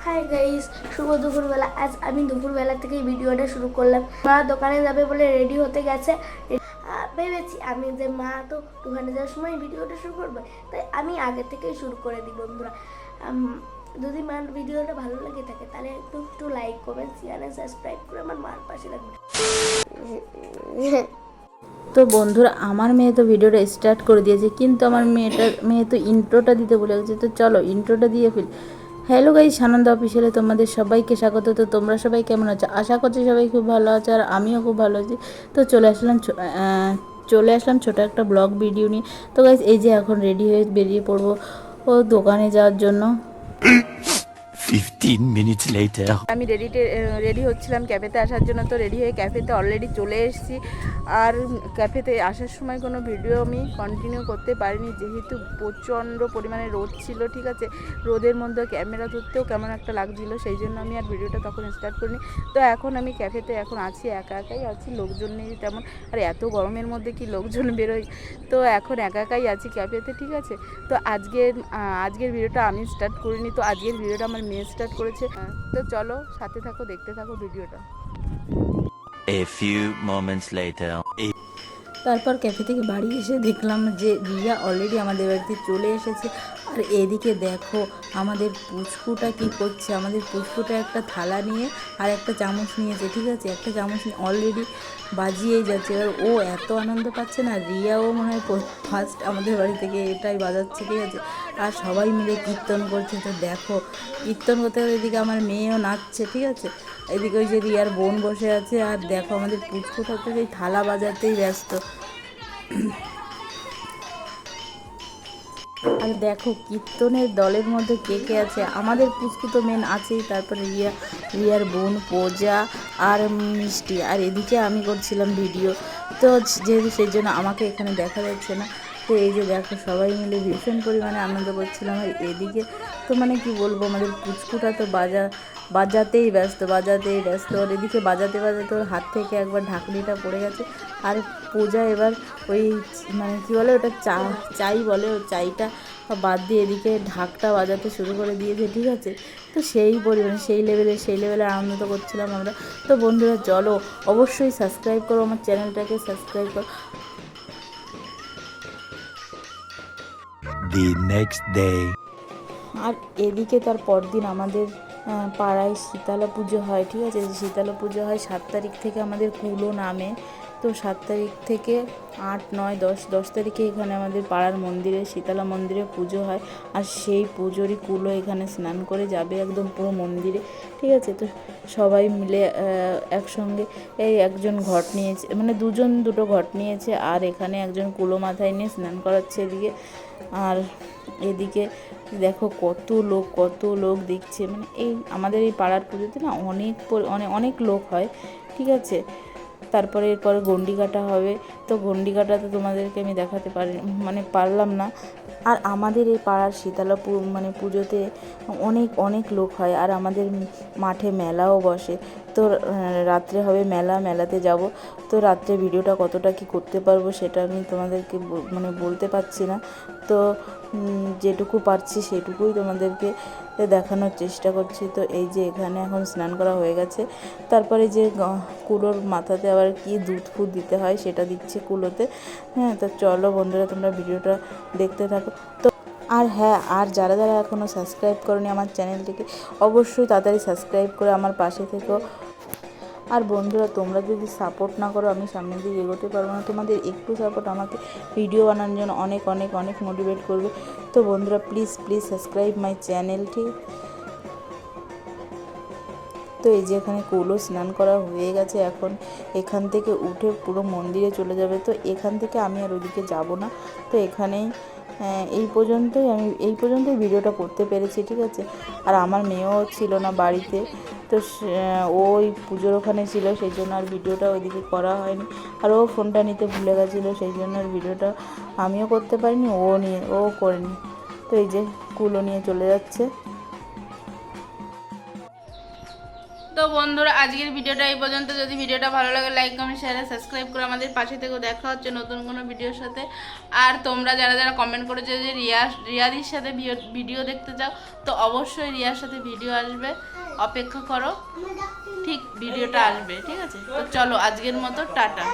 Hi guys, শুভ দুপুরবেলা। আজ আমি দুপুরবেলা থেকেই ভিডিওটা শুরু করলাম। মা দোকানে যাবে বলে রেডি হতে গেছে। ভেবেছি আমি যে মা তো দোকানে যাওয়ার সময় ভিডিওটা শুরু করবে, তাই আমি আগে থেকেই শুরু করে দিই। বন্ধুরা, যদি মার ভিডিওটা ভালো লাগে থাকে তাহলে একটু লাইক কমেন্ট শেয়ার আর সাবস্ক্রাইব করে আমার মার পাশে রাখবেন। তো বন্ধুরা, আমার মেয়ে তো ভিডিওটা স্টার্ট করে দিয়েছে, কিন্তু আমার মেয়ে তো ইন্ট্রোটা দিতে ভুলে গেছে। তো চলো ইন্ট্রোটা দিয়ে ফেলি। হ্যালো গাইস, সানন্দ অফিসিয়ালে তোমাদের সবাইকে স্বাগত। তো তোমরা সবাই কেমন আছো? আশা করছি সবাই খুব ভালো আছো, আর আমিও খুব ভালো আছি। তো চলে আসলাম ছোটো একটা ব্লগ ভিডিও নিয়ে। তো গাইস, এই যে এখন রেডি হয়ে বেরিয়ে পড়বো ও দোকানে যাওয়ার জন্য। 15 minutes later. আমি রেডি হচ্ছিলাম ক্যাফেতে আসার জন্য। তো রেডি হয়ে ক্যাফেতে অলরেডি চলে এসেছি। আর ক্যাফেতে আসার সময় কোনো ভিডিও আমি কন্টিনিউ করতে পারিনি, যেহেতু প্রচণ্ড পরিমাণে রোদ ছিল। ঠিক আছে, রোদের মধ্যে ক্যামেরা ধরতেও কেমন একটা লাগছিল, সেই জন্য আমি আর ভিডিওটা তখন স্টার্ট করিনি। তো এখন আমি ক্যাফেতে এখন আছি, একা একাই আছি, লোকজন নেই তেমন। আর এত গরমের মধ্যে কি লোকজন বেরোয়, তো এখন একা একাই আছি ক্যাফেতে। ঠিক আছে, তো আজকের ভিডিওটা আমি স্টার্ট করিনি, তো আজকের ভিডিওটা আমার মেয়ে স্টার্ট করেছে। তো চলো সাথে থাকো, দেখতে থাকো ভিডিওটা। A few moments later. তারপর ক্যাফে থেকে বাড়ি এসে দেখলাম যে রিয়া অলরেডি আমাদের বাড়িতে চলে এসেছে। আর এদিকে দেখো আমাদের পুচকুটা কি করছে। আমাদের পুচকুটা একটা থালা নিয়ে আর একটা চামচ নিয়েছে। ঠিক আছে, একটা চামচ নিয়ে অলরেডি বাজিয়েই যাচ্ছে। এবার ও এত আনন্দ পাচ্ছে না, রিয়াও মনে হয় ফার্স্ট আমাদের বাড়ি থেকে এটাই বাজাচ্ছে। ঠিক আছে, আর সবাই মিলে কীর্তন করছে। তো দেখো কীর্তন করতে করতে এদিকে আমার মেয়েও নাচছে। ঠিক আছে, এদিকে ওই যে রিয়ার বোন বসে আছে, আর দেখো আমাদের পুচকুটা তো সেই থালা বাজাতেই ব্যস্ত। আর দেখো কীর্তনের দলের মধ্যে কে কে আছে, আমাদের পুচকু তো মেন আছেই, তারপরে রিয়ার বোন পূজা আর মিষ্টি, আর এদিকে আমি করছিলাম ভিডিও। তো যেহেতু সেই জন্য আমাকে এখানে দেখা যাচ্ছে না। তো এই যে দেখো সবাই মিলে ভীষণ পরিমাণে আনন্দ করছিলাম। আর এদিকে তো মানে কি বলবো, আমাদের পুচকুটা তো বাজাতেই ব্যস্ত। আর এদিকে বাজাতে বাজাতে ওর হাত থেকে একবার ঢাকনিটা পড়ে গেছে। আর পূজা এবার ওই মানে কী বলে ওটা চাই বলে, ওই চাইটা বাদ দিয়ে এদিকে ঢাকটা বাজাতে শুরু করে দিয়েছে। ঠিক আছে, তো সেই পরিমাণে সেই লেভেলে আনন্দ করছিলাম আমরা। তো বন্ধুরা চলো অবশ্যই সাবস্ক্রাইব করো, আমার চ্যানেলটাকে সাবস্ক্রাইব করো। The next day. আর এদিকে তার পরদিন আমাদের পাড়ায় শীতলা পুজো হয়। ঠিক আছে, শীতলা পুজো হয় 7 তারিখ থেকে আমাদের কুলো নামে। তো 7 তারিখ থেকে 8, 9, 10 তারিখে এখানে আমাদের পাড়ার মন্দিরে শীতলা মন্দিরে পুজো হয়। আর সেই পুজোরই কুলো এখানে স্নান করে যাবে একদম পুরো মন্দিরে। ঠিক আছে, তো সবাই মিলে একসঙ্গে এই একজন ঘট নিয়েছে, মানে দুটো ঘট নিয়েছে, আর এখানে একজন কুলো মাথায় নিয়ে স্নান করাচ্ছে এদিকে। আর এদিকে দেখো কত লোক দেখছে, মানে এই আমাদের এই পাড়ার পুজোতে না অনেক লোক হয়। ঠিক আছে, তারপরে এরপরে গন্ডি কাটা হবে। তো গন্ডি কাটাতে তোমাদেরকে আমি দেখাতে পারলাম না। আর আমাদের এই পাড়ার শীতলা পুজোতে অনেক লোক হয়, আর আমাদের মাঠে মেলাও বসে। তো রাত্রে হবে মেলাতে যাব। তো রাত্রে ভিডিওটা কতটা কি করতে পারবো সেটা আমি তোমাদেরকে বলতে পারছি না। তো যেটুকু পারছি সেটুকুই তোমাদেরকে দেখানোর চেষ্টা করছি। তো এই যে এখানে এখন স্নান করা হয়ে গেছে, তারপরে যে কুলোর মাথাতে আবার কি দুধ ফুট দিতে হয় সেটা দিচ্ছে কুলোতে। হ্যাঁ, তো চলো বন্ধুরা তোমরা ভিডিওটা দেখতে থাকো। তো আর যারা এখনও সাবস্ক্রাইব করোনি আমার চ্যানেলটিকে, অবশ্যই তাড়াতাড়ি সাবস্ক্রাইব করে আমার পাশে থেকো। আর বন্ধুরা, তোমরা যদি সাপোর্ট না করো আমি সামনের দিকে এগোতে পারবো না। তোমাদের একটু সাপোর্ট আমাকে ভিডিও বানানোর জন্য অনেক মোটিভেট করবে। তো বন্ধুরা প্লিজ সাবস্ক্রাইব মাই চ্যানেলটি। তো এই যে এখানে কুলো স্নান করা হয়ে গেছে, এখন এখান থেকে উঠে পুরো মন্দিরে চলে যাবে। তো এখান থেকে আমি আর ওইদিকে যাব না। তো এখানেই এই পর্যন্তই ভিডিওটা করতে পেরেছি। ঠিক আছে, আর আমার মেয়েও ছিল না বাড়িতে, তো ওই পুজোর ওখানে ছিল, সেই জন্য আর ভিডিওটা ওইদিকে করা হয়নি। আর ও ফোনটা নিতে ভুলে গেছিলো, সেই জন্য আর ভিডিওটা আমিও করতে পারিনি, ও করেনি। তো এই যে কুলো নিয়ে চলে যাচ্ছে। তো বন্ধুরা আজকের ভিডিওটা এই পর্যন্ত। যদি ভিডিওটা ভালো লাগে লাইক কমেন্ট শেয়ার সাবস্ক্রাইব করে আমাদের পাশে থেকেও দেখা হচ্ছে নতুন কোনো ভিডিওর সাথে। আর তোমরা যারা যারা কমেন্ট করেছো যে রিয়াদির সাথে ভিডিও দেখতে চাও, তো অবশ্যই রিয়ার সাথে ভিডিও আসবে, অপেক্ষা করো, ঠিক ভিডিওটা আসবে, ঠিক আছে? তো চলো আজকের মতো টাটা।